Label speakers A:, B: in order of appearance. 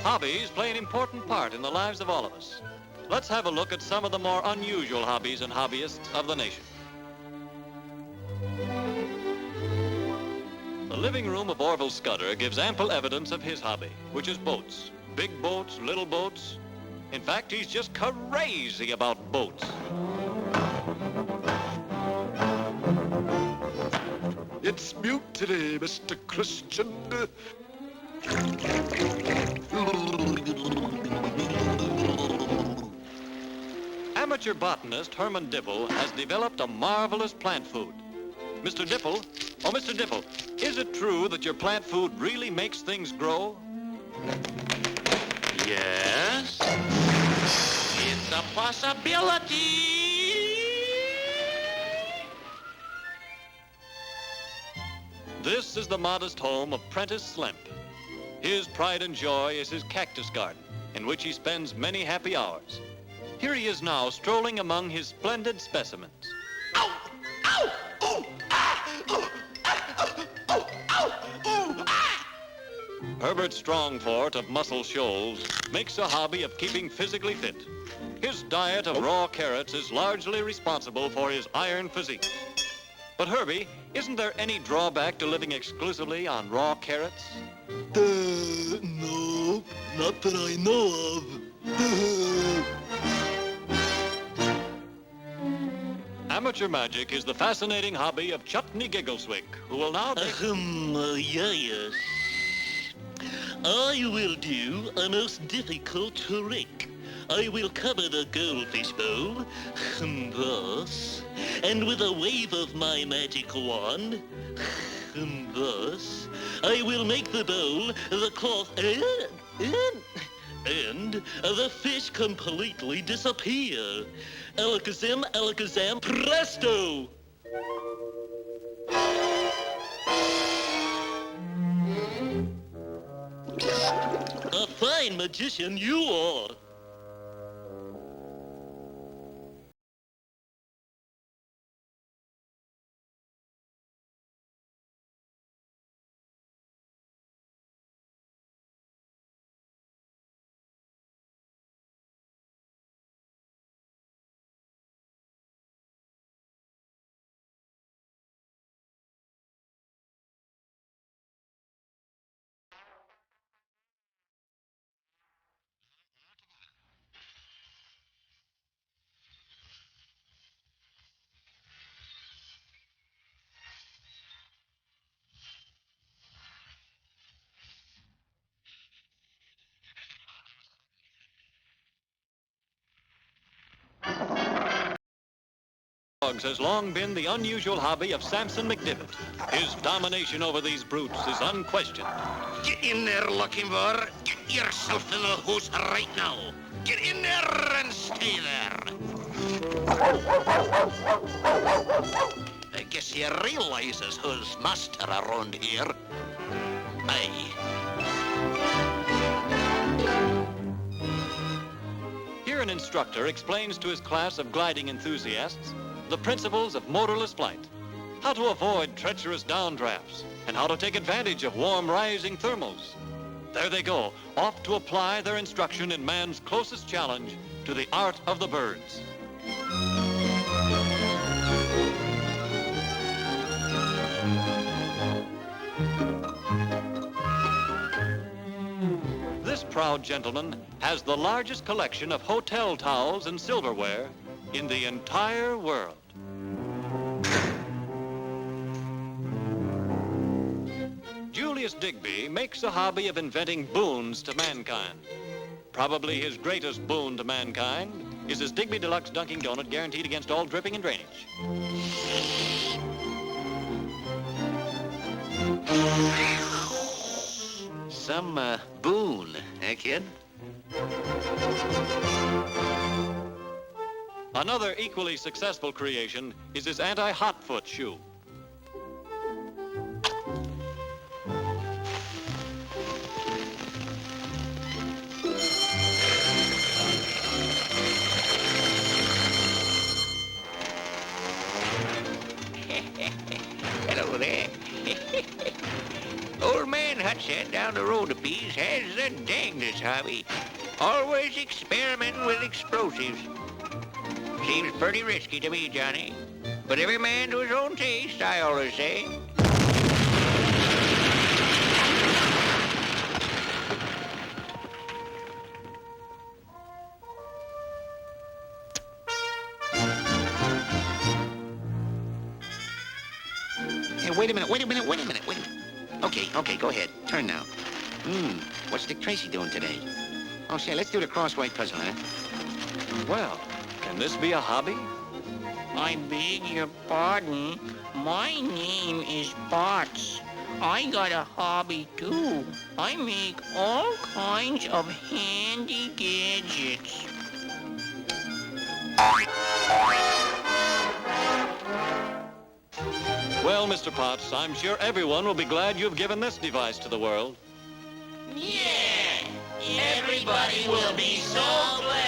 A: Hobbies play an important part in the lives of all of us. Let's have a look at some of the more unusual hobbies and hobbyists of the nation. The living room of Orville Scudder gives ample evidence of his hobby, which is boats. Big boats, little boats. In fact, he's just crazy about boats.
B: It's mutiny, Mr. Christian.
A: Amateur botanist Herman Dipple has developed a marvelous plant food. Mr. Dipple, is it true that your plant food really makes things grow?
C: Yes. It's a possibility.
A: This is the modest home of Prentice Slemp. His pride and joy is his cactus garden, in which he spends many happy hours. Here he is now, strolling among his splendid specimens.
C: Ow! Ow! Ooh! Ah! Ooh! Ah! Ooh! Ow! Ooh! Ah!
A: Herbert Strongfort of Muscle Shoals makes a hobby of keeping physically fit. His diet of raw carrots is largely responsible for his iron physique. But Herbie, isn't there any drawback to living exclusively on raw carrots?
D: No, not that I know of.
A: Amateur magic is the fascinating hobby of Chutney Giggleswick, who will now take...
D: Yes. I will do a most difficult trick. I will cover the goldfish bowl, thus, and with a wave of my magic wand, thus, I will make the bowl, the cloth, and the fish completely disappear. Alakazam, alakazam, presto! A fine magician you are.
A: Dogs has long been the unusual hobby of Samson McDivitt. His domination over these brutes is unquestioned.
C: Get in there, looking for. Get yourself in the house right now. Get in there and stay there. I guess he realizes who's master around here. Aye.
A: Here an instructor explains to his class of gliding enthusiasts the principles of motorless flight, how to avoid treacherous downdrafts, and how to take advantage of warm rising thermals. There they go, off to apply their instruction in man's closest challenge to the art of the birds. This proud gentleman has the largest collection of hotel towels and silverware in the entire world. Julius Digby makes a hobby of inventing boons to mankind. Probably his greatest boon to mankind is his Digby Deluxe Dunkin' Donut, guaranteed against all dripping and drainage.
C: Some boon, eh, kid?
A: Another equally successful creation is his anti-hot-foot shoe.
C: Hello there. Old man Potts said down the road a piece has the dangest hobby. Always experimenting with explosives. Seems pretty risky to me, Johnny. But every man to his own taste, I always say.
E: Hey, wait a minute. Okay, go ahead. Turn now. What's Dick Tracy doing today? Oh, say, let's do the crossword puzzle, huh?
A: Well, can this be a hobby?
F: I beg your pardon. My name is Potts. I got a hobby too. I make all kinds of handy gadgets.
A: Well, Mr. Potts, I'm sure everyone will be glad you've given this device to the world.
F: Yeah! Everybody will be so glad.